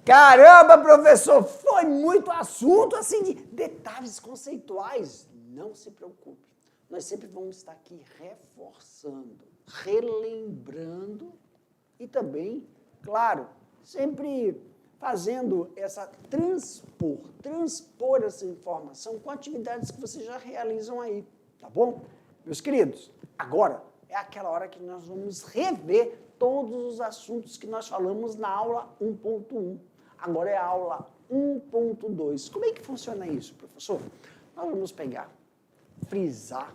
Caramba, professor, foi muito assunto, assim, de detalhes conceituais. Não se preocupe, nós sempre vamos estar aqui reforçando, relembrando e também, claro, sempre fazendo essa transpor essa informação com atividades que vocês já realizam aí, tá bom? Meus queridos, agora é aquela hora que nós vamos rever todos os assuntos que nós falamos na aula 1.1. Agora é a aula 1.2. Como é que funciona isso, professor? Nós vamos pegar, frisar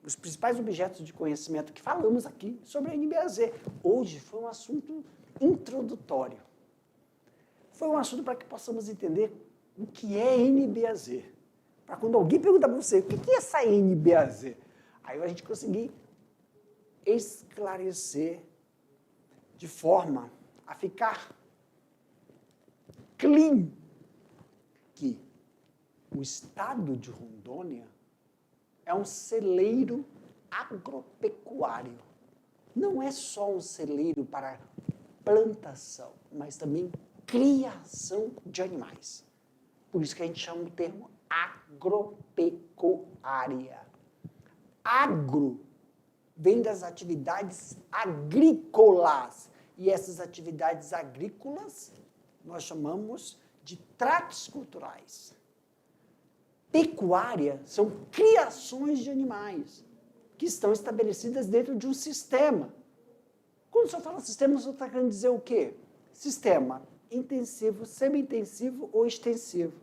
os principais objetos de conhecimento que falamos aqui sobre a NBAZ. Hoje foi um assunto introdutório. Foi um assunto para que possamos entender o que é NBAZ. Para quando alguém perguntar para você, o que é essa NBAZ? Aí a gente conseguir esclarecer de forma a ficar clean que o estado de Rondônia é um celeiro agropecuário. Não é só um celeiro para plantação, mas também criação de animais. Por isso que a gente chama o termo agropecuária. Agro vem das atividades agrícolas. E essas atividades agrícolas nós chamamos de tratos culturais. Pecuária são criações de animais que estão estabelecidas dentro de um sistema. Quando o senhor fala sistema, o senhor está querendo dizer o quê? Sistema intensivo, semi-intensivo ou extensivo.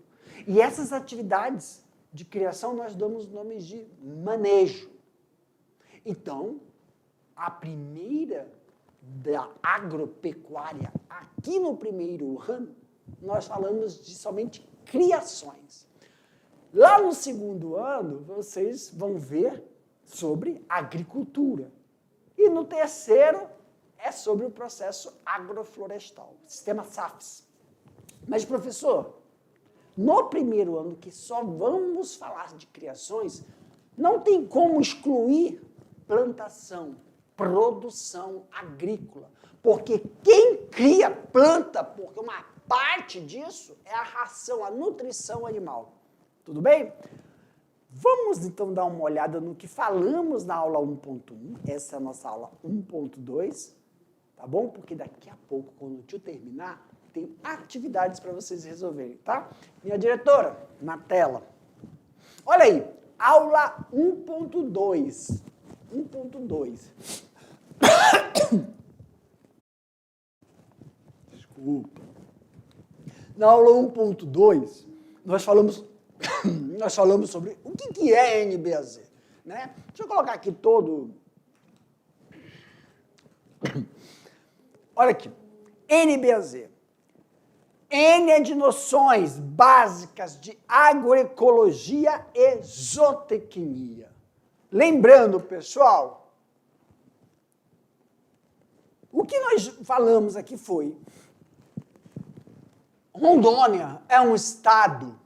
E essas atividades de criação nós damos nomes de manejo. Então, a primeira da agropecuária, aqui no primeiro ano, nós falamos de somente criações. Lá no segundo ano, vocês vão ver sobre agricultura. E no terceiro, é sobre o processo agroflorestal, sistema SAFs. Mas, professor, no primeiro ano, que só vamos falar de criações, não tem como excluir plantação, produção agrícola. Porque quem cria planta, porque uma parte disso é a ração, a nutrição animal. Tudo bem? Vamos então dar uma olhada no que falamos na aula 1.1. Essa é a nossa aula 1.2, tá bom? Porque daqui a pouco, quando o tio terminar, tem atividades para vocês resolverem, tá? Minha diretora, na tela. Olha aí, aula 1.2. 1.2. Desculpa. Na aula 1.2, nós falamos sobre o que é NBAZ, né? Deixa eu colocar aqui todo... Olha aqui, NBAZ. N é de noções básicas de agroecologia e zootecnia. Lembrando, pessoal, o que nós falamos aqui foi: Rondônia é um estado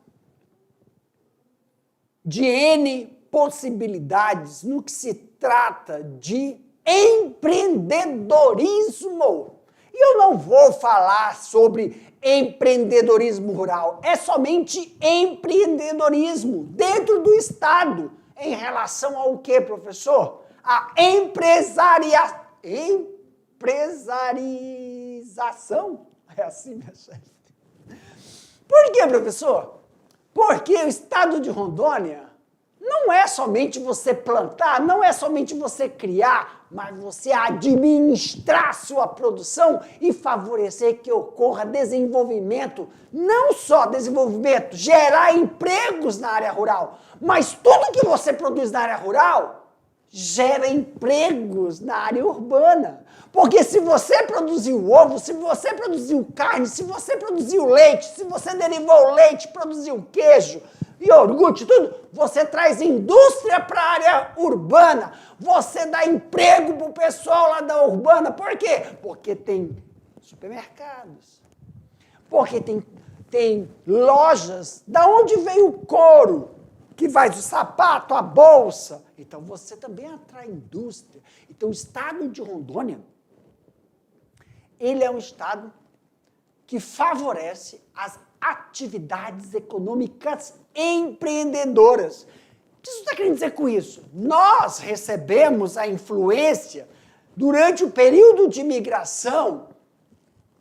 de N possibilidades no que se trata de empreendedorismo. E eu não vou falar sobre empreendedorismo rural, é somente empreendedorismo dentro do estado. Em relação ao quê, professor? A empresarização. É assim, minha chefe. Por quê, professor? Porque o estado de Rondônia não é somente você plantar, não é somente você criar, mas você administrar sua produção e favorecer que ocorra desenvolvimento, não só desenvolvimento, gerar empregos na área rural, mas tudo que você produz na área rural gera empregos na área urbana. Porque se você produziu ovo, se você produziu carne, se você produziu leite, se você derivou o leite, produziu queijo, iogurte, tudo, você traz indústria para a área urbana, você dá emprego para o pessoal lá da urbana. Por quê? Porque tem supermercados, porque tem lojas. Da onde vem o couro que faz o sapato, a bolsa? Então você também atrai indústria. Então o estado de Rondônia, ele é um estado que favorece as atividades econômicas empreendedoras. O que você está querendo dizer com isso? Nós recebemos a influência, durante o período de migração,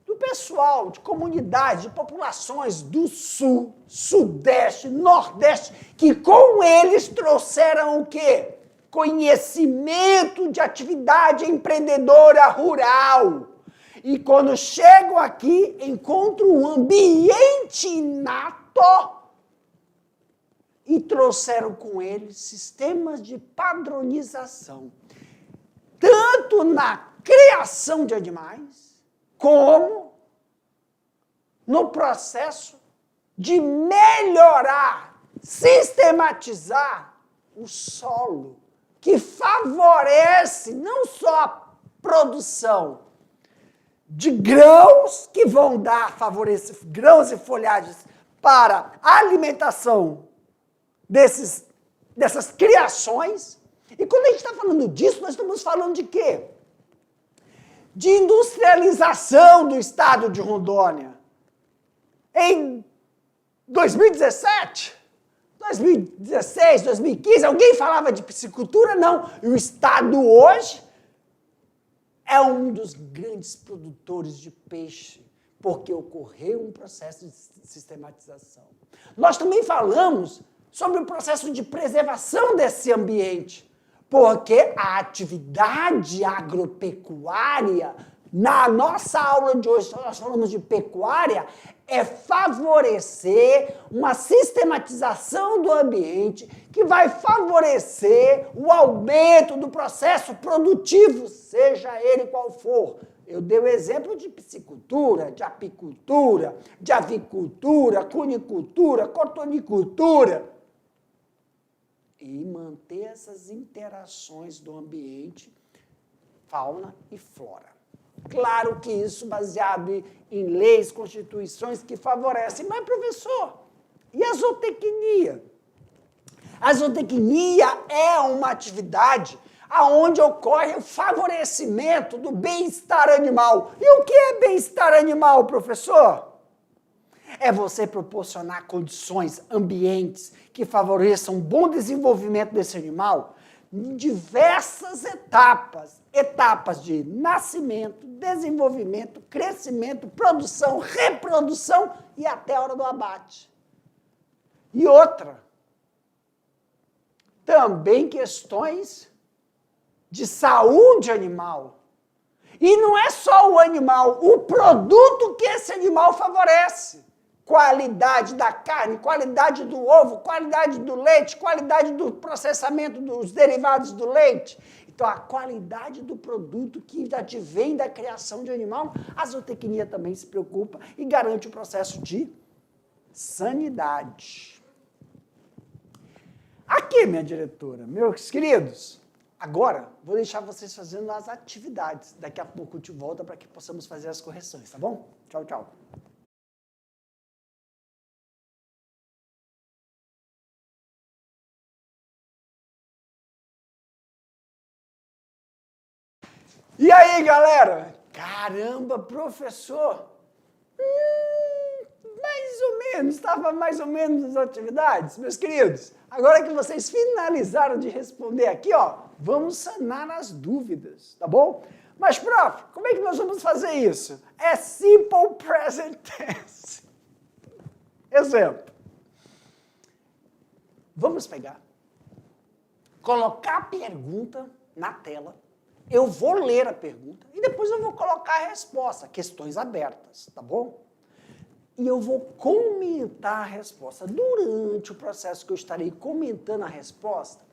do pessoal, de comunidades, de populações do Sul, Sudeste, Nordeste, que com eles trouxeram o quê? Conhecimento de atividade empreendedora rural. E quando chegam aqui, encontram um ambiente inato e trouxeram com eles sistemas de padronização, tanto na criação de animais, como no processo de melhorar, sistematizar o solo, que favorece não só a produção de grãos, que vão favorecer grãos e folhagens para a alimentação dessas criações. E quando a gente está falando disso, nós estamos falando de quê? De industrialização do estado de Rondônia. Em 2017, 2016, 2015, alguém falava de piscicultura? Não. E o estado hoje é um dos grandes produtores de peixe, porque ocorreu um processo de sistematização. Nós também falamos sobre o processo de preservação desse ambiente, porque a atividade agropecuária, na nossa aula de hoje, nós falamos de pecuária, é favorecer uma sistematização do ambiente que vai favorecer o aumento do processo produtivo, seja ele qual for. Eu dei o exemplo de piscicultura, de apicultura, de avicultura, cunicultura, cotonicultura. E manter essas interações do ambiente, fauna e flora. Claro que isso baseado em leis, constituições que favorecem. Mas, professor, e a zootecnia? A zootecnia é uma atividade onde ocorre o favorecimento do bem-estar animal. E o que é bem-estar animal, professor? É você proporcionar condições, ambientes que favoreçam um bom desenvolvimento desse animal em diversas etapas. Etapas de nascimento, desenvolvimento, crescimento, produção, reprodução e até a hora do abate. E outra, também questões de saúde animal. E não é só o animal, o produto que esse animal favorece. Qualidade da carne, qualidade do ovo, qualidade do leite, qualidade do processamento dos derivados do leite. Então, a qualidade do produto que advém da criação de animal, a zootecnia também se preocupa e garante o processo de sanidade. Aqui, minha diretora, meus queridos, agora vou deixar vocês fazendo as atividades. Daqui a pouco eu te volto para que possamos fazer as correções, tá bom? Tchau, tchau. E aí, galera? Caramba, professor! Mais ou menos, estava mais ou menos nas atividades, meus queridos. Agora que vocês finalizaram de responder aqui, ó, vamos sanar as dúvidas, tá bom? Mas, prof, como é que nós vamos fazer isso? É simple present tense. Exemplo. Vamos pegar, colocar a pergunta na tela. Eu vou ler a pergunta e depois eu vou colocar a resposta, questões abertas, tá bom? E eu vou comentar a resposta. Durante o processo que eu estarei comentando a resposta,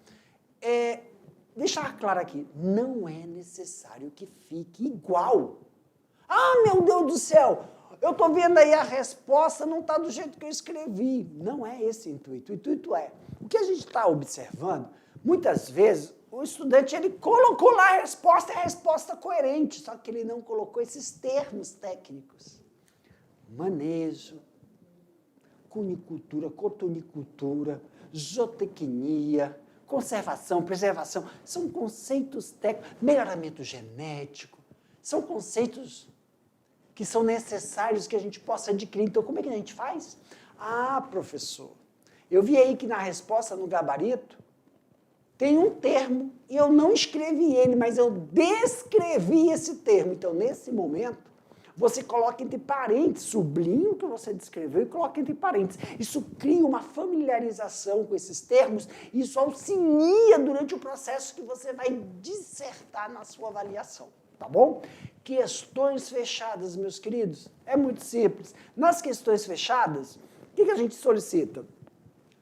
deixar claro aqui, não é necessário que fique igual. Ah, meu Deus do céu, eu estou vendo aí a resposta, não está do jeito que eu escrevi. Não é esse o intuito. O intuito é, o que a gente está observando, muitas vezes, o estudante ele colocou lá a resposta coerente, só que ele não colocou esses termos técnicos. Manejo, cunicultura, cotonicultura, zootecnia, conservação, preservação, são conceitos técnicos, melhoramento genético, são conceitos que são necessários que a gente possa adquirir. Então, como é que a gente faz? Ah, professor, eu vi aí que na resposta, no gabarito, tem um termo, e eu não escrevi ele, mas eu descrevi esse termo. Então, nesse momento, você coloca entre parênteses, sublinha o que você descreveu e coloca entre parênteses. Isso cria uma familiarização com esses termos, e isso auxilia durante o processo que você vai dissertar na sua avaliação, tá bom? Questões fechadas, meus queridos, é muito simples. Nas questões fechadas, o que a gente solicita?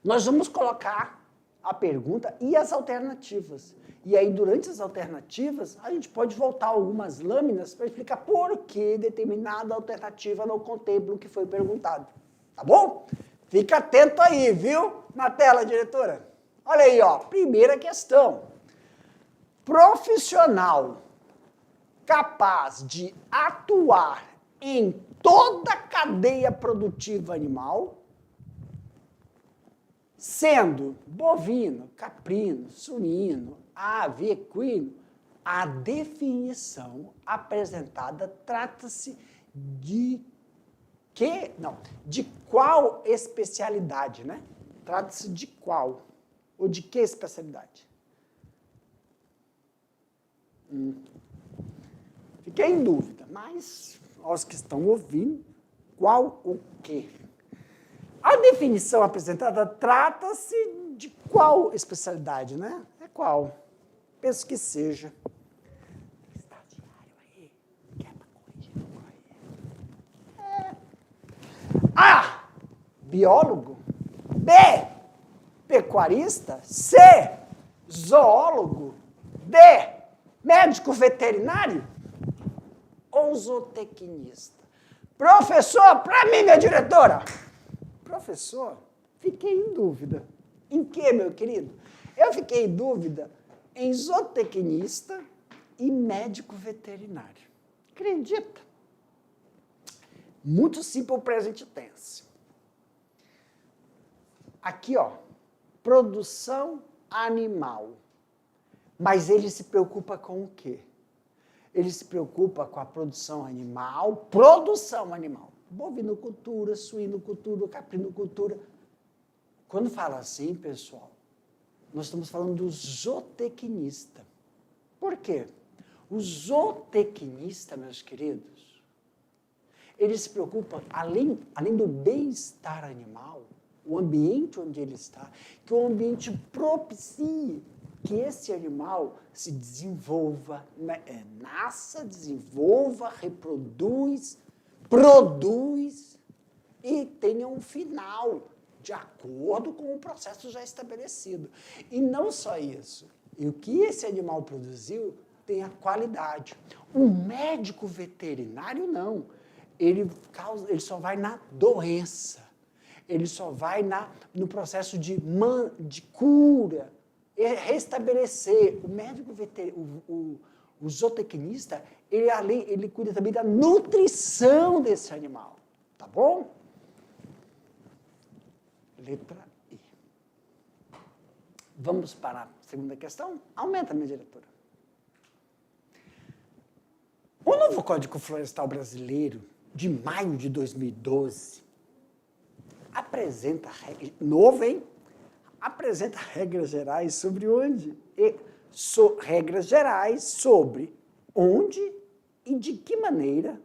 Nós vamos colocar a pergunta e as alternativas. E aí, durante as alternativas, a gente pode voltar algumas lâminas para explicar por que determinada alternativa não contempla o que foi perguntado. Tá bom? Fica atento aí, viu? Na tela, diretora. Olha aí, ó. Primeira questão. Profissional capaz de atuar em toda a cadeia produtiva animal, sendo bovino, caprino, suíno, ave, equino, a definição apresentada trata-se de que, não, de qual especialidade, né? Trata-se de qual? Ou de que especialidade? Fiquei em dúvida, mas aos que estão ouvindo, qual o quê? A definição apresentada trata-se de qual especialidade, né? É qual? Penso que seja. Estagiário aí, quer para corrigir? A, biólogo. B, pecuarista. C, zoólogo. D, médico veterinário. Ou zootecnista. Professor, para mim, minha diretora. Professor, fiquei em dúvida. Em que, meu querido? Eu fiquei em dúvida em zootecnista e médico veterinário. Acredita? Muito simples present tense. Aqui, ó, produção animal. Mas ele se preocupa com o quê? Ele se preocupa com a produção animal, bovinocultura, suinocultura, caprinocultura. Quando fala assim, pessoal, nós estamos falando do zootecnista. Por quê? O zootecnista, meus queridos, ele se preocupa, além do bem-estar animal, o ambiente onde ele está, que o ambiente propicie que esse animal se desenvolva, nasça, desenvolva, reproduz, produz e tenha um final de acordo com o processo já estabelecido. E não só isso, e o que esse animal produziu tem a qualidade. O médico veterinário não, ele só vai na doença, ele só vai no processo de cura, restabelecer. O médico veterinário, o zootecnista, ele cuida também da nutrição desse animal. Tá bom? Letra I. Vamos para a segunda questão? Aumenta, minha diretora. O novo Código Florestal Brasileiro, de maio de 2012, apresenta regras gerais sobre onde e de que maneira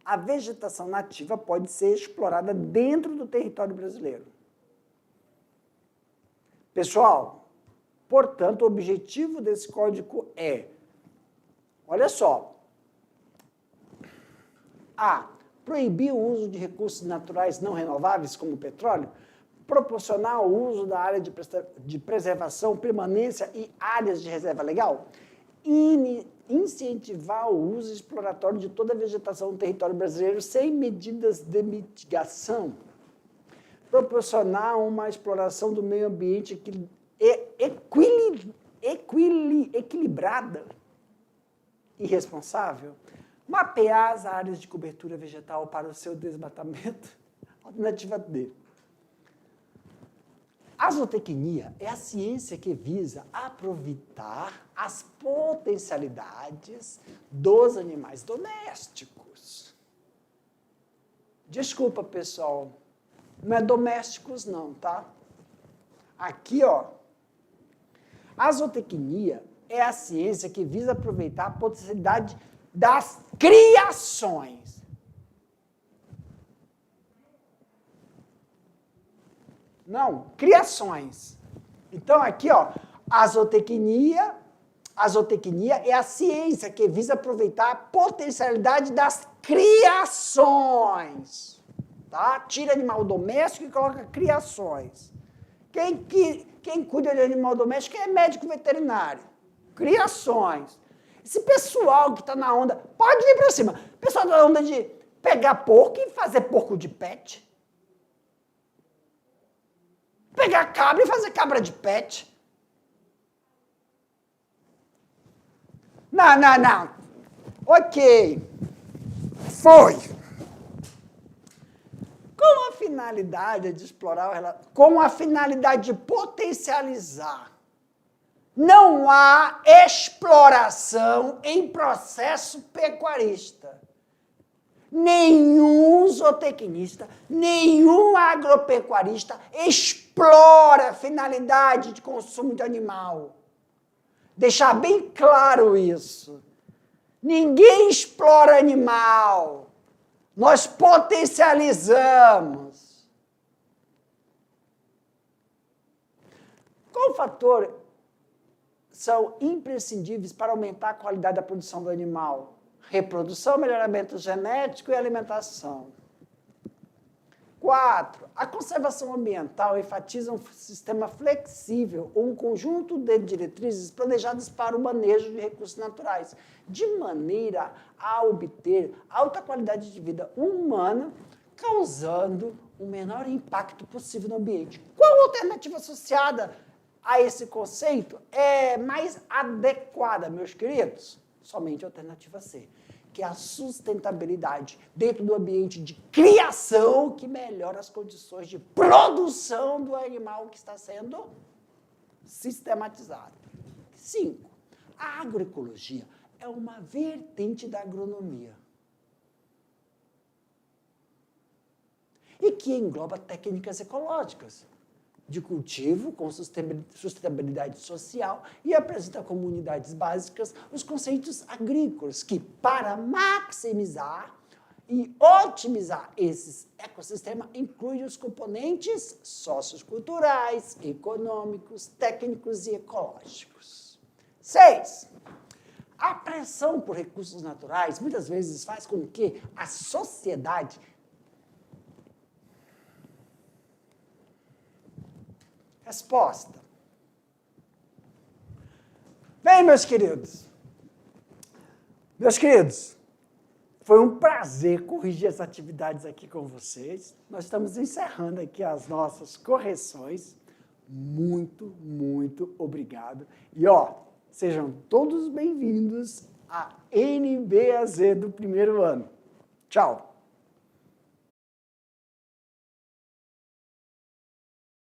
a vegetação nativa pode ser explorada dentro do território brasileiro. Pessoal, portanto, o objetivo desse código é, olha só, A, proibir o uso de recursos naturais não renováveis, como o petróleo, proporcionar o uso da área de preservação, permanência e áreas de reserva legal, incentivar o uso exploratório de toda a vegetação no território brasileiro sem medidas de mitigação, proporcionar uma exploração do meio ambiente equilibrada e responsável, mapear as áreas de cobertura vegetal para o seu desmatamento. Alternativa D. A zootecnia é a ciência que visa aproveitar as potencialidades dos animais domésticos. Desculpa, pessoal. Não é domésticos, não, tá? Aqui, ó. A zootecnia é a ciência que visa aproveitar a potencialidade das criações. Não, criações. Então, aqui, ó, a zootecnia é a ciência que visa aproveitar a potencialidade das criações. Tá? Tira animal doméstico e coloca criações. Quem cuida de animal doméstico é médico veterinário. Criações. Esse pessoal que está na onda, pode vir para cima. O pessoal está na onda de pegar porco e fazer porco de pet. Pegar cabra e fazer cabra de pet. Não. Ok. Foi. Com a finalidade de explorar, com a finalidade de potencializar. Não há exploração em processo pecuarista. Nenhum zootecnista, nenhum agropecuarista explora a finalidade de consumo de animal. Deixar bem claro isso. Ninguém explora animal. Nós potencializamos. Qual fator são imprescindíveis para aumentar a qualidade da produção do animal? Reprodução, melhoramento genético e alimentação. 4. A conservação ambiental enfatiza um sistema flexível ou um conjunto de diretrizes planejadas para o manejo de recursos naturais, de maneira a obter alta qualidade de vida humana, causando o menor impacto possível no ambiente. Qual alternativa associada a esse conceito é mais adequada, meus queridos? Somente a alternativa C, que é a sustentabilidade dentro do ambiente de criação que melhora as condições de produção do animal que está sendo sistematizado. 5. A agroecologia é uma vertente da agronomia e que engloba técnicas ecológicas de cultivo com sustentabilidade social e apresenta a comunidades básicas os conceitos agrícolas que, para maximizar e otimizar esses ecossistemas, incluem os componentes socioculturais, econômicos, técnicos e ecológicos. 6. A pressão por recursos naturais muitas vezes faz com que a sociedade resposta. Bem, meus queridos. Meus queridos, foi um prazer corrigir as atividades aqui com vocês. Nós estamos encerrando aqui as nossas correções. Muito, muito obrigado. E, ó, sejam todos bem-vindos à NBAZ do primeiro ano. Tchau.